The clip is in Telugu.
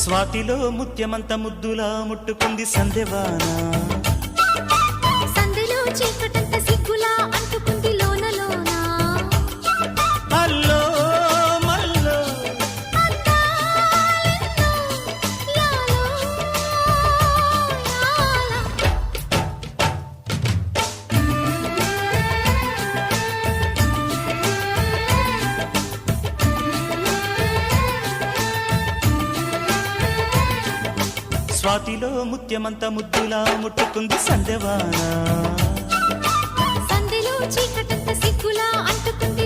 స్వాతిలో ముత్యమంత ముద్దులా ముట్టుకుంది సందెవాన. సందెలో చీకటంత సిగ్గులా అంటుకుంది లోన లోన. అల్లో మల్లో అందాలెన్నో లాలో లాలా. స్వాతిలో ముత్యమంత ముద్దులా ముట్టుకుంది సందెవాన. సందెలో చీకటంత సిగ్గులా అంటుకుంది